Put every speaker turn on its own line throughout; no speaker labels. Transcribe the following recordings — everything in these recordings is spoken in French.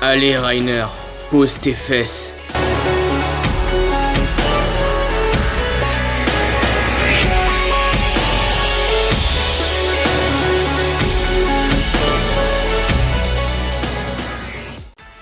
Allez Rainer, pose tes fesses.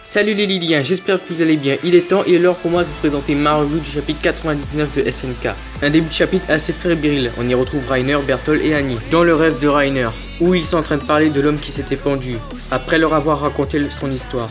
Salut les Liliens, j'espère que vous allez bien. Il est temps et l'heure pour moi de vous présenter ma revue du chapitre 99 de SNK. Un début de chapitre assez fébrile, on y retrouve Rainer, Berthold et Annie, dans le rêve de Rainer, où ils sont en train de parler de l'homme qui s'était pendu, après leur avoir raconté son histoire.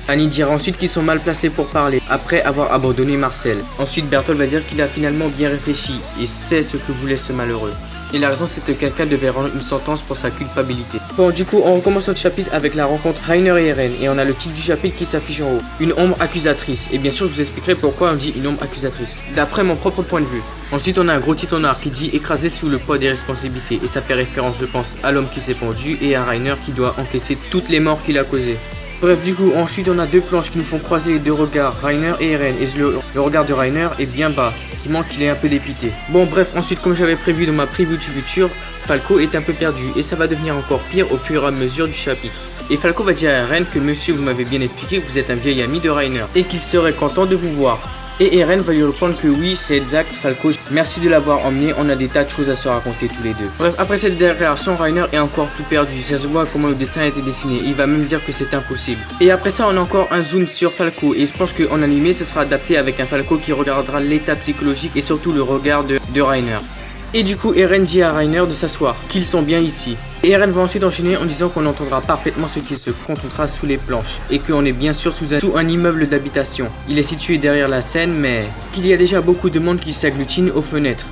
Annie dira ensuite qu'ils sont mal placés pour parler, après avoir abandonné Marcel. Ensuite Berthold va dire qu'il a finalement bien réfléchi, et sait ce que voulait ce malheureux. Et la raison c'est que quelqu'un devait rendre une sentence pour sa culpabilité. Bon du coup on recommence notre chapitre avec la rencontre Rainer et Eren. Et on a le titre du chapitre qui s'affiche en haut. Une ombre accusatrice. Et bien sûr je vous expliquerai pourquoi on dit une ombre accusatrice. D'après mon propre point de vue. Ensuite on a un gros titre en art qui dit écrasé sous le poids des responsabilités. Et ça fait référence je pense à l'homme qui s'est pendu et à Rainer qui doit encaisser toutes les morts qu'il a causées. Bref, du coup, ensuite on a deux planches qui nous font croiser les deux regards, Rainer et Eren. Et le regard de Rainer est bien bas, qui montre qu'il est un peu dépité. Bon, bref, ensuite, comme j'avais prévu dans ma preview du futur, Falco est un peu perdu. Et ça va devenir encore pire au fur et à mesure du chapitre. Et Falco va dire à Eren que monsieur, vous m'avez bien expliqué que vous êtes un vieil ami de Rainer. Et qu'il serait content de vous voir. Et Eren va lui répondre que oui, c'est exact, Falco, merci de l'avoir emmené, on a des tas de choses à se raconter tous les deux. Bref, après cette déclaration, Rainer est encore plus perdu, ça se voit comment le dessin a été dessiné, il va même dire que c'est impossible. Et après ça, on a encore un zoom sur Falco, et je pense qu'en animé, ce sera adapté avec un Falco qui regardera l'état psychologique et surtout le regard de Rainer. Et du coup, Eren dit à Rainer de s'asseoir, qu'ils sont bien ici. Et Eren va ensuite enchaîner en disant qu'on entendra parfaitement ce qui se contentera sous les planches. Et qu'on est bien sûr sous un immeuble d'habitation. Il est situé derrière la scène, mais qu'il y a déjà beaucoup de monde qui s'agglutine aux fenêtres.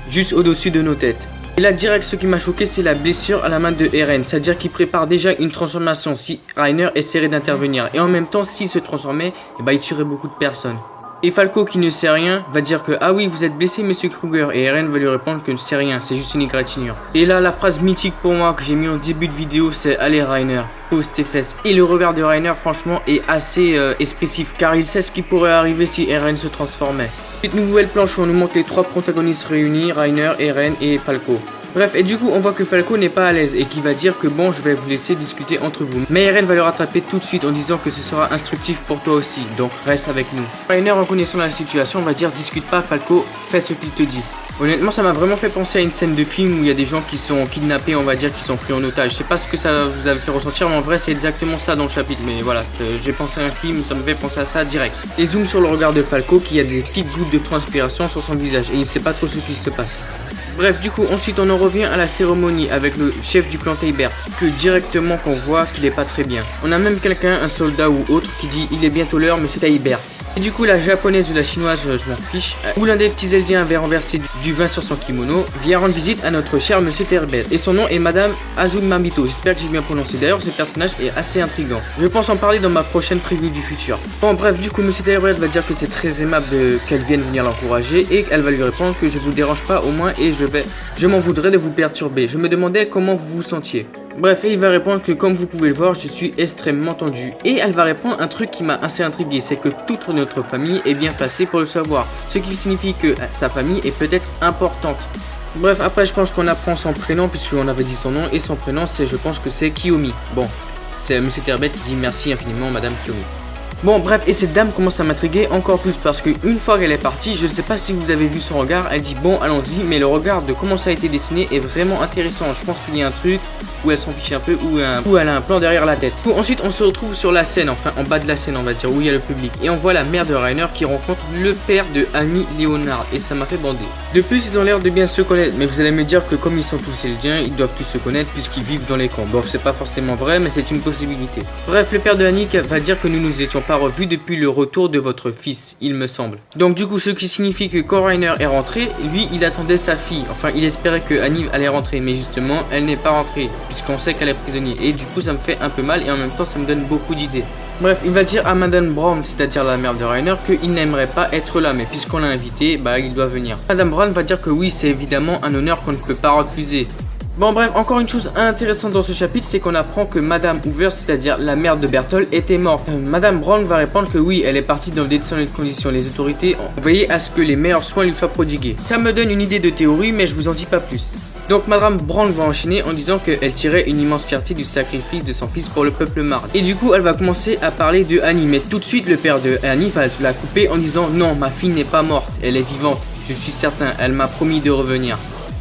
Juste au-dessus de nos têtes. Et là, direct, ce qui m'a choqué, c'est la blessure à la main de Eren. C'est-à-dire qu'il prépare déjà une transformation si Rainer essaierait d'intervenir. Et en même temps, s'il se transformait, il tuerait beaucoup de personnes. Et Falco, qui ne sait rien, va dire que ah oui, vous êtes blessé monsieur Kruger. Et Eren va lui répondre que ne sait rien, c'est juste une égratignure. Et là, la phrase mythique pour moi que j'ai mis en début de vidéo, c'est allez Rainer, pose tes fesses. Et le regard de Rainer franchement est assez expressif, car il sait ce qui pourrait arriver si Eren se transformait. Petite nouvelle planche où on nous montre les trois protagonistes réunis, Rainer, Eren et Falco. Bref, et du coup, on voit que Falco n'est pas à l'aise et qu'il va dire que bon, je vais vous laisser discuter entre vous. Mais Eren va le rattraper tout de suite en disant que ce sera instructif pour toi aussi, donc reste avec nous. Rainer, en connaissant la situation, va dire discute pas Falco, fais ce qu'il te dit. Honnêtement, ça m'a vraiment fait penser à une scène de film où il y a des gens qui sont kidnappés, on va dire, qui sont pris en otage. Je sais pas ce que ça vous avait fait ressentir, mais en vrai, c'est exactement ça dans le chapitre. Mais voilà, j'ai pensé à un film, ça me fait penser à ça direct. Et zoom sur le regard de Falco, qui a des petites gouttes de transpiration sur son visage et il ne sait pas trop ce qui se passe. Bref, du coup, ensuite on en revient à la cérémonie avec le chef du clan Taibert, que directement qu'on voit qu'il est pas très bien. On a même quelqu'un, un soldat ou autre, qui dit il est bientôt l'heure, monsieur Taibert. Et du coup, la japonaise ou la chinoise, je m'en fiche, où l'un des petits Eldiens avait renversé du vin sur son kimono, vient rendre visite à notre cher monsieur Taibert. Et son nom est madame Azumamito, j'espère que j'ai bien prononcé. D'ailleurs, ce personnage est assez intriguant. Je pense en parler dans ma prochaine preview du futur. Bon, bref, du coup, monsieur Taibert va dire que c'est très aimable qu'elle vienne venir l'encourager et elle va lui répondre que je vous dérange pas au moins et je m'en voudrais de vous perturber. Je me demandais comment vous vous sentiez. Bref, et il va répondre que comme vous pouvez le voir, je suis extrêmement tendu. Et elle va répondre un truc qui m'a assez intrigué, c'est que toute notre famille est bien placée pour le savoir. Ce qui signifie que sa famille est peut-être importante. Bref, après je pense qu'on apprend son prénom puisqu'on avait dit son nom. Et son prénom, je pense que c'est Kiyomi. Bon, c'est monsieur Terbet qui dit merci infiniment madame Kiyomi. Bon bref, et cette dame commence à m'intriguer encore plus parce qu'une fois qu'elle est partie, je ne sais pas si vous avez vu son regard, elle dit bon allons-y, mais le regard de comment ça a été dessiné est vraiment intéressant. Je pense qu'il y a un truc où elle s'en fiche un peu, où elle a un plan derrière la tête. Ensuite on se retrouve sur la scène, enfin en bas de la scène on va dire, où il y a le public. Et on voit la mère de Rainer qui rencontre le père de Annie Leonard et ça m'a fait bander. De plus ils ont l'air de bien se connaître, mais vous allez me dire que comme ils sont tous Eldiens, ils doivent tous se connaître puisqu'ils vivent dans les camps. Bon c'est pas forcément vrai mais c'est une possibilité. Bref, le père de Annie va dire que nous étions pas revu depuis le retour de votre fils, il me semble. Donc du coup, ce qui signifie que quand Rainer est rentré, lui, il attendait sa fille. Enfin, il espérait que Annie allait rentrer, mais justement, elle n'est pas rentrée, puisqu'on sait qu'elle est prisonnière. Et du coup, ça me fait un peu mal et en même temps, ça me donne beaucoup d'idées. Bref, il va dire à Madame Brown, c'est-à-dire la mère de Rainer, qu'il n'aimerait pas être là, mais puisqu'on l'a invité, il doit venir. Madame Brown va dire que oui, c'est évidemment un honneur qu'on ne peut pas refuser. Bon bref, encore une chose intéressante dans ce chapitre, c'est qu'on apprend que Madame Hoover, c'est-à-dire la mère de Berthold, était morte. Madame Brown va répondre que oui, elle est partie dans d'excellentes conditions. Les autorités ont veillé à ce que les meilleurs soins lui soient prodigués. Ça me donne une idée de théorie, mais je vous en dis pas plus. Donc Madame Brandt va enchaîner en disant qu'elle tirait une immense fierté du sacrifice de son fils pour le peuple marde. Et du coup elle va commencer à parler de Annie, mais tout de suite le père de Annie va la couper en disant non, ma fille n'est pas morte, elle est vivante, je suis certain, elle m'a promis de revenir.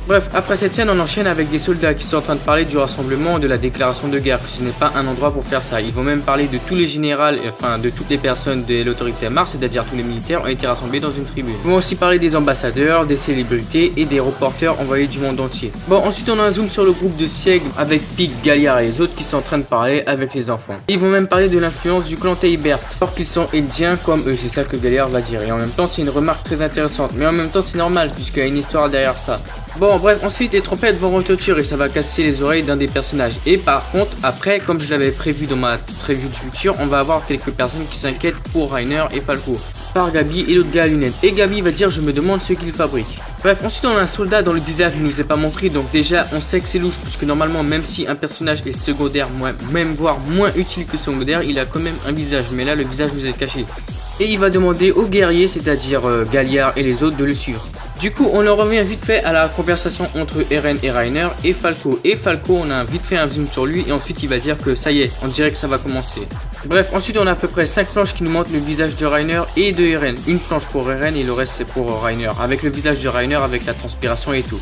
Bref, après cette scène, on enchaîne avec des soldats qui sont en train de parler du rassemblement de la déclaration de guerre. Ce n'est pas un endroit pour faire ça. Ils vont même parler de tous les généraux, enfin de toutes les personnes de l'autorité à Mars, c'est-à-dire tous les militaires ont été rassemblés dans une tribune. Ils vont aussi parler des ambassadeurs, des célébrités et des reporters envoyés du monde entier. Bon, ensuite on a un zoom sur le groupe de Siègle avec Pig, Galliard et les autres qui sont en train de parler avec les enfants. Ils vont même parler de l'influence du clan Teibert, alors qu'ils sont Eldiens comme eux, c'est ça que Galliard va dire. Et en même temps, c'est une remarque très intéressante, mais en même temps, c'est normal puisqu'il y a une histoire derrière ça. Bon bref, ensuite les trompettes vont retentir et ça va casser les oreilles d'un des personnages. Et par contre, après, comme je l'avais prévu dans ma review du futur, on va avoir quelques personnes qui s'inquiètent pour Reiner et Falco. Par Gabi et l'autre gars à lunettes. Et Gabi va dire je me demande ce qu'il fabrique. Bref, ensuite on a un soldat dont le visage ne nous est pas montré, donc déjà on sait que c'est louche, puisque normalement même si un personnage est secondaire, même voire moins utile que secondaire, il a quand même un visage, mais là le visage nous est caché. Et il va demander aux guerriers, c'est-à-dire Galliard et les autres, de le suivre. Du coup, on en revient vite fait à la conversation entre Eren et Reiner et Falco. Et Falco, on a vite fait un zoom sur lui et ensuite il va dire que ça y est, on dirait que ça va commencer. Bref, ensuite on a à peu près 5 planches qui nous montrent le visage de Reiner et de Eren. Une planche pour Eren et le reste c'est pour Reiner, avec le visage de Reiner, avec la transpiration et tout.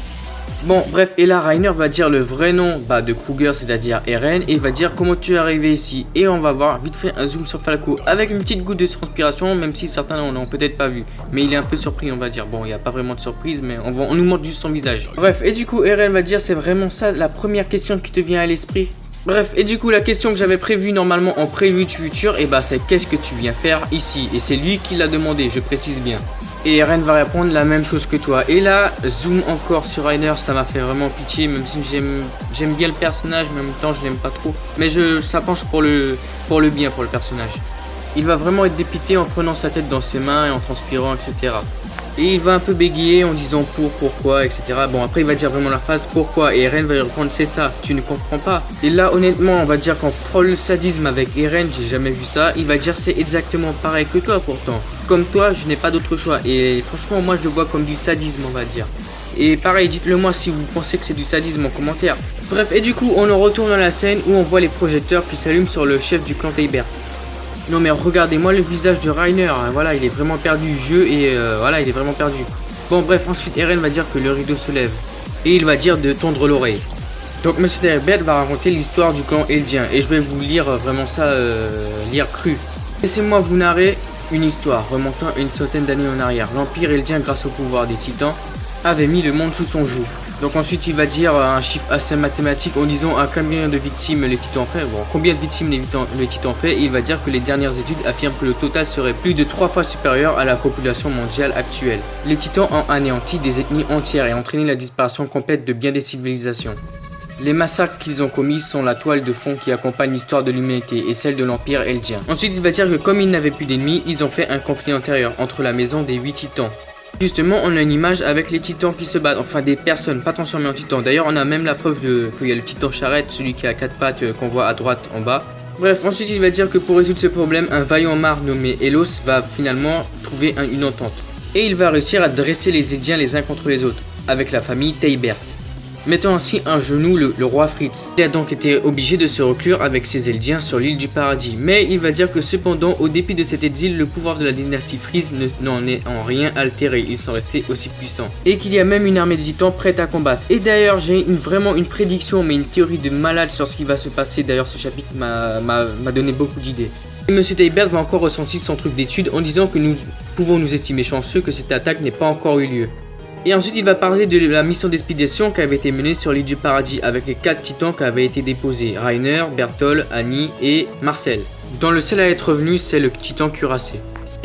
Bon, bref, et là, Reiner va dire le vrai nom de Kruger, c'est-à-dire Eren, et il va dire comment tu es arrivé ici. Et on va voir vite fait un zoom sur Falco, avec une petite goutte de transpiration, même si certains n'ont peut-être pas vu. Mais il est un peu surpris, on va dire. Bon, il n'y a pas vraiment de surprise, mais on nous montre juste son visage. Bref, et du coup, Eren va dire, c'est vraiment ça la première question qui te vient à l'esprit? Bref, et du coup, la question que j'avais prévue normalement en prévu du futur, et c'est qu'est-ce que tu viens faire ici? Et c'est lui qui l'a demandé, je précise bien. Et Eren va répondre la même chose que toi. Et là, zoom encore sur Reiner, ça m'a fait vraiment pitié, même si j'aime bien le personnage, mais en même temps je l'aime pas trop. Mais ça penche pour le bien pour le personnage. Il va vraiment être dépité en prenant sa tête dans ses mains et en transpirant, etc. Et il va un peu bégayer en disant pourquoi, etc. Bon, après il va dire vraiment la phrase pourquoi, et Eren va lui répondre c'est ça, tu ne comprends pas. Et là honnêtement on va dire qu'on frôle le sadisme avec Eren, j'ai jamais vu ça. Il va dire c'est exactement pareil que toi pourtant. Comme toi je n'ai pas d'autre choix, et franchement moi je le vois comme du sadisme on va dire. Et pareil, dites-le moi si vous pensez que c'est du sadisme en commentaire. Bref, et du coup on en retourne dans la scène où on voit les projecteurs qui s'allument sur le chef du clan Teibert. Non mais regardez-moi le visage de Reiner, voilà, il est vraiment perdu du jeu et voilà, il est vraiment perdu. Bon bref, ensuite Eren va dire que le rideau se lève et il va dire de tondre l'oreille. Donc Monsieur Teibert va raconter l'histoire du clan Eldien et je vais vous lire vraiment ça, lire cru. Laissez-moi vous narrer une histoire remontant une centaine d'années en arrière. L'Empire Eldien, grâce au pouvoir des titans, avait mis le monde sous son joug. Donc ensuite il va dire un chiffre assez mathématique en disant à combien de victimes les titans fait. Bon, combien de victimes les titans fait, et il va dire que les dernières études affirment que le total serait plus de 3 fois supérieur à la population mondiale actuelle. Les titans ont anéanti des ethnies entières et entraîné la disparition complète de bien des civilisations. Les massacres qu'ils ont commis sont la toile de fond qui accompagne l'histoire de l'humanité et celle de l'Empire Eldien. Ensuite il va dire que comme ils n'avaient plus d'ennemis, ils ont fait un conflit antérieur entre la maison des 8 titans. Justement, on a une image avec les titans qui se battent, enfin des personnes pas transformées en titans. D'ailleurs, on a même la preuve qu'il y a le titan charrette, celui qui a 4 pattes qu'on voit à droite en bas. Bref, ensuite il va dire que pour résoudre ce problème, un vaillant mare nommé Elos va finalement trouver une entente. Et il va réussir à dresser les Eldiens les uns contre les autres, avec la famille Teibert, mettant ainsi à genoux le roi Fritz. Il a donc été obligé de se reclure avec ses Eldiens sur l'île du paradis. Mais il va dire que cependant, au dépit de cet exil, le pouvoir de la dynastie Freeze n'en est en rien altéré. Ils sont restés aussi puissants. Et qu'il y a même une armée de titans prête à combattre. Et d'ailleurs, j'ai vraiment une prédiction, mais une théorie de malade sur ce qui va se passer. D'ailleurs, ce chapitre m'a donné beaucoup d'idées. Et Monsieur Teibert va encore ressentir son truc d'étude en disant que nous pouvons nous estimer chanceux que cette attaque n'ait pas encore eu lieu. Et ensuite il va parler de la mission d'expédition qui avait été menée sur l'île du paradis avec les 4 titans qui avaient été déposés, Reiner, Bertholdt, Annie et Marcel. Dans le seul à être revenu, c'est le titan cuirassé.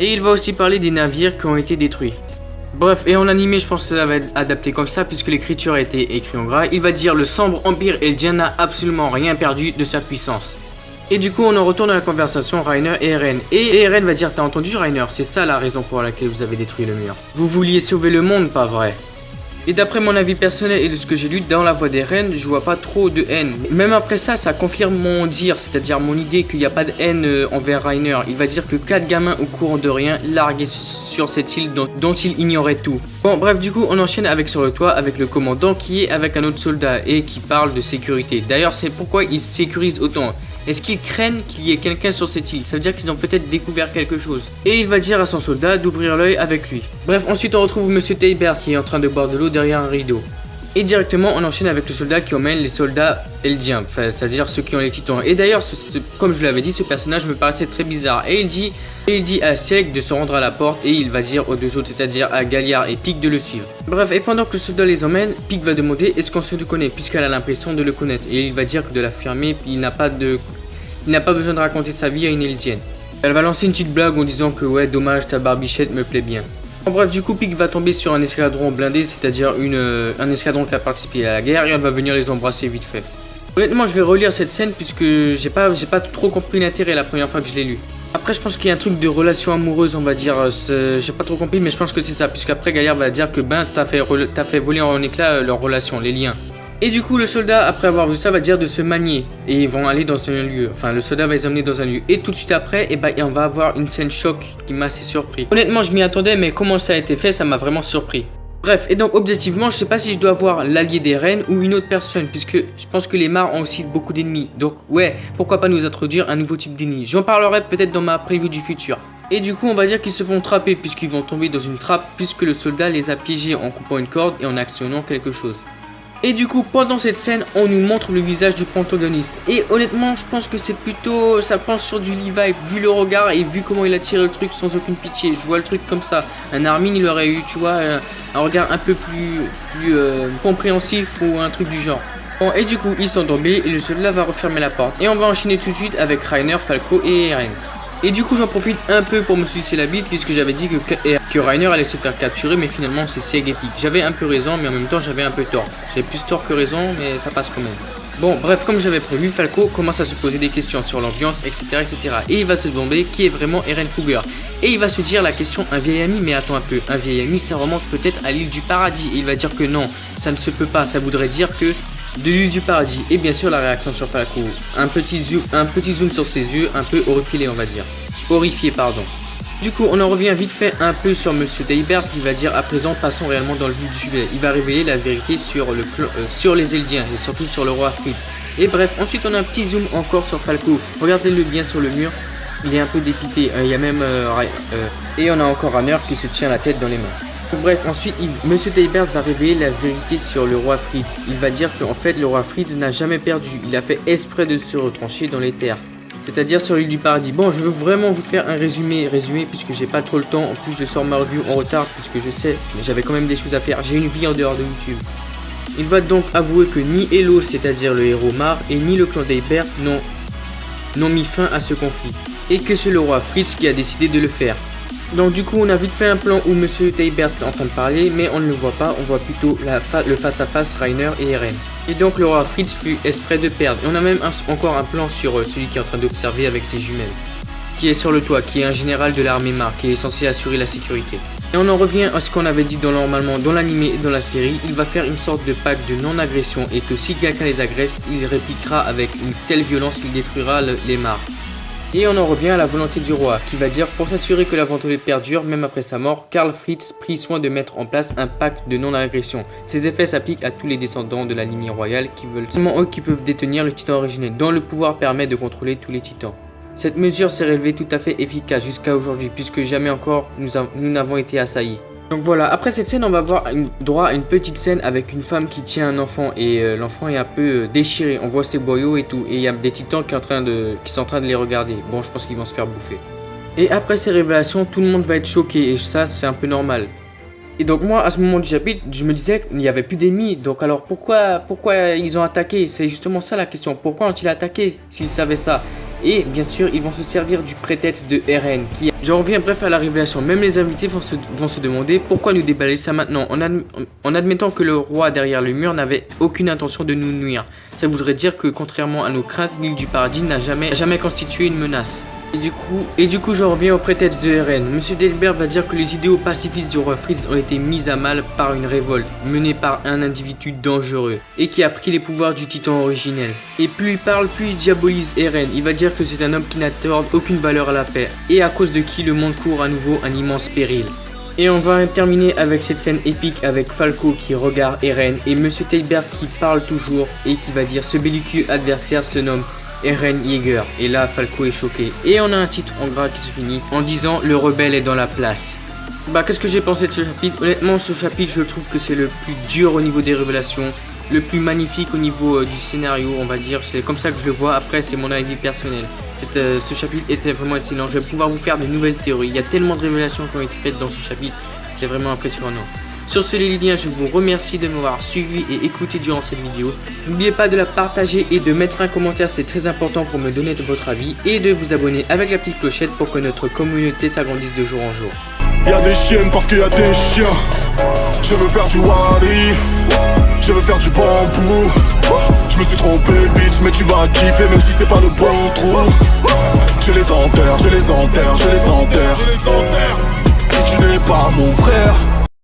Et il va aussi parler des navires qui ont été détruits. Bref, et en animé je pense que ça va être adapté comme ça puisque l'écriture a été écrite en gras. Il va dire le sombre empire Eldien n'a absolument rien perdu de sa puissance. Et du coup on en retourne à la conversation Reiner et Eren. Et Eren va dire t'as entendu Reiner, c'est ça la raison pour laquelle vous avez détruit le mur. Vous vouliez sauver le monde, pas vrai? Et d'après mon avis personnel et de ce que j'ai lu dans la voix d'Eren, je vois pas trop de haine. Même après ça confirme mon dire, c'est-à-dire mon idée qu'il n'y a pas de haine envers Reiner. Il va dire que 4 gamins au courant de rien largués sur cette île dont il ignorait tout. Bon bref, du coup on enchaîne avec sur le toit avec le commandant qui est avec un autre soldat et qui parle de sécurité. D'ailleurs c'est pourquoi ils sécurisent autant. Est-ce qu'ils craignent qu'il y ait quelqu'un sur cette île? Ça veut dire qu'ils ont peut-être découvert quelque chose. Et il va dire à son soldat d'ouvrir l'œil avec lui. Bref, ensuite on retrouve Monsieur Teibert qui est en train de boire de l'eau derrière un rideau. Et directement on enchaîne avec le soldat qui emmène les soldats eldiens, c'est-à-dire ceux qui ont les titans. Et d'ailleurs, comme je l'avais dit, ce personnage me paraissait très bizarre. Et il dit à Sieg de se rendre à la porte et il va dire aux deux autres, c'est-à-dire à Galliard et Pieck de le suivre. Bref, et pendant que le soldat les emmène, Pieck va demander est-ce qu'on se connaît, puisqu'elle a l'impression de le connaître. Et il va dire que de l'affirmer, il n'a pas besoin de raconter sa vie à une eldienne. Elle va lancer une petite blague en disant que ouais, dommage, ta barbichette me plaît bien. En bref, du coup, Pieck va tomber sur un escadron blindé, c'est-à-dire un escadron qui a participé à la guerre, et elle va venir les embrasser vite fait. Honnêtement, je vais relire cette scène puisque j'ai pas trop compris l'intérêt la première fois que je l'ai lu. Après, je pense qu'il y a un truc de relation amoureuse, on va dire. J'ai pas trop compris, mais je pense que c'est ça, puisqu'après Galliard va dire que ben t'as fait voler en éclats leur relation, les liens. Et du coup, le soldat, après avoir vu ça, va dire de se manier. Et ils vont aller dans un lieu. Enfin, le soldat va les emmener dans un lieu. Et tout de suite après, on va avoir une scène choc qui m'a assez surpris. Honnêtement, je m'y attendais, mais comment ça a été fait, ça m'a vraiment surpris. Bref, et donc objectivement, je sais pas si je dois avoir l'allié d'Eren ou une autre personne, puisque je pense que les Mars ont aussi beaucoup d'ennemis. Donc ouais, pourquoi pas nous introduire un nouveau type d'ennemi. J'en parlerai peut-être dans ma preview du futur. Et du coup, on va dire qu'ils se font trapper, puisqu'ils vont tomber dans une trappe, puisque le soldat les a piégés en coupant une corde et en actionnant quelque chose. Et du coup, pendant cette scène, on nous montre le visage du protagoniste. Et honnêtement, je pense que c'est plutôt... ça pense sur du Levi, vu le regard et vu comment il a tiré le truc sans aucune pitié. Je vois le truc comme ça. Un Armin, il aurait eu, tu vois, un regard un peu plus compréhensif ou un truc du genre. Bon, et du coup, ils sont tombés et le soldat va refermer la porte. Et on va enchaîner tout de suite avec Reiner, Falco et Eren. Et du coup, j'en profite un peu pour me sucer la bite puisque j'avais dit que Reiner allait se faire capturer, mais finalement c'est Sieg et Pieck. J'avais un peu raison, mais en même temps j'avais un peu tort. J'avais plus tort que raison, mais ça passe quand même. Bon, bref, comme j'avais prévu, Falco commence à se poser des questions sur l'ambiance, etc., etc. Et il va se demander qui est vraiment Eren Kruger. Et il va se dire la question, un vieil ami, mais attends un peu, un vieil ami, ça remonte peut-être à l'île du paradis. Et il va dire que non, ça ne se peut pas, ça voudrait dire que de l'île du paradis. Et bien sûr la réaction sur Falco, un petit zoom sur ses yeux, un peu horripilé on va dire. Horrifié pardon. Du coup on en revient vite fait un peu sur Monsieur Teibert qui va dire à présent passons réellement dans le vif du sujet. Il va révéler la vérité sur les Eldiens et surtout sur le roi Fritz. Et bref, ensuite on a un petit zoom encore sur Falco. Regardez-le bien sur le mur, il est un peu dépité, il y a même et on a encore Reiner qui se tient la tête dans les mains. Bref, ensuite, Monsieur Teibert va révéler la vérité sur le roi Fritz. Il va dire qu'en fait, le roi Fritz n'a jamais perdu. Il a fait exprès de se retrancher dans les terres, c'est-à-dire sur l'île du paradis. Bon, je veux vraiment vous faire un résumé puisque j'ai pas trop le temps. En plus, je sors ma review en retard puisque je sais, mais j'avais quand même des choses à faire. J'ai une vie en dehors de YouTube. Il va donc avouer que ni Elo, c'est-à-dire le héros Mar, et ni le clan Teibert n'ont mis fin à ce conflit. Et que c'est le roi Fritz qui a décidé de le faire. Donc du coup on a vite fait un plan où Monsieur Teibert est en train de parler, mais on ne le voit pas, on voit plutôt le face à face Reiner et Eren. Et donc le roi Fritz fut exprès de perdre. Et on a même encore un plan sur celui qui est en train d'observer avec ses jumelles, qui est sur le toit, qui est un général de l'armée Mar, qui est censé assurer la sécurité. Et on en revient à ce qu'on avait dit normalement dans l'anime et dans la série, il va faire une sorte de pacte de non-agression et que si quelqu'un les agresse, il répliquera avec une telle violence qu'il détruira les Mar. Et on en revient à la volonté du roi, qui va dire pour s'assurer que l'aventure perdure même après sa mort, Karl Fritz prit soin de mettre en place un pacte de non-agression. Ces effets s'appliquent à tous les descendants de la lignée royale qui veulent seulement eux qui peuvent détenir le titan originel, dont le pouvoir permet de contrôler tous les titans. Cette mesure s'est révélée tout à fait efficace jusqu'à aujourd'hui, puisque jamais encore nous n'avons été assaillis. Donc voilà, après cette scène, on va avoir droit à une petite scène avec une femme qui tient un enfant et l'enfant est un peu déchiré. On voit ses boyaux et tout, et il y a des titans qui sont en train de les regarder. Bon, je pense qu'ils vont se faire bouffer. Et après ces révélations, tout le monde va être choqué et ça, c'est un peu normal. Et donc moi, à ce moment du chapitre, je me disais qu'il n'y avait plus d'ennemis. Donc alors pourquoi ils ont attaqué? C'est justement ça la question. Pourquoi ont-ils attaqué s'ils savaient ça? Et bien sûr, ils vont se servir du prétexte de Eren qui... J'en reviens bref à la révélation. Même les invités vont se demander pourquoi nous déballer ça maintenant en admettant que le roi derrière le mur n'avait aucune intention de nous nuire. Ça voudrait dire que contrairement à nos craintes, l'île du paradis n'a jamais constitué une menace. Et du coup, je reviens au prétexte de Eren. Monsieur Delbert va dire que les idéaux pacifistes du roi Fritz ont été mis à mal par une révolte menée par un individu dangereux et qui a pris les pouvoirs du titan originel. Et plus il parle, plus il diabolise Eren. Il va dire que c'est un homme qui n'accorde aucune valeur à la paix et à cause de qui le monde court à nouveau un immense péril. Et on va terminer avec cette scène épique avec Falco qui regarde Eren et Monsieur Delbert qui parle toujours et qui va dire ce belliqueux adversaire se nomme Eren Yeager. Et là Falco est choqué. Et on a un titre en gras qui se finit en disant le rebelle est dans la place. Qu'est-ce que j'ai pensé de ce chapitre? Honnêtement ce chapitre je trouve que c'est le plus dur au niveau des révélations, le plus magnifique au niveau du scénario on va dire, c'est comme ça que je le vois, après c'est mon avis personnel. Ce chapitre était vraiment excellent, je vais pouvoir vous faire de nouvelles théories, il y a tellement de révélations qui ont été faites dans ce chapitre, c'est vraiment impressionnant. Sur ce les Liliens, je vous remercie de m'avoir suivi et écouté durant cette vidéo. N'oubliez pas de la partager et de mettre un commentaire, c'est très important pour me donner de votre avis. Et de vous abonner avec la petite clochette pour que notre communauté s'agrandisse de jour en jour.
Y'a des chiennes parce qu'il y a des chiens. Je veux faire du wari, je veux faire du bambou. Je me suis trompé bitch mais tu vas kiffer même si c'est pas le bon trou. Je les enterre, je les enterre, je les enterre. Si tu n'es pas mon frère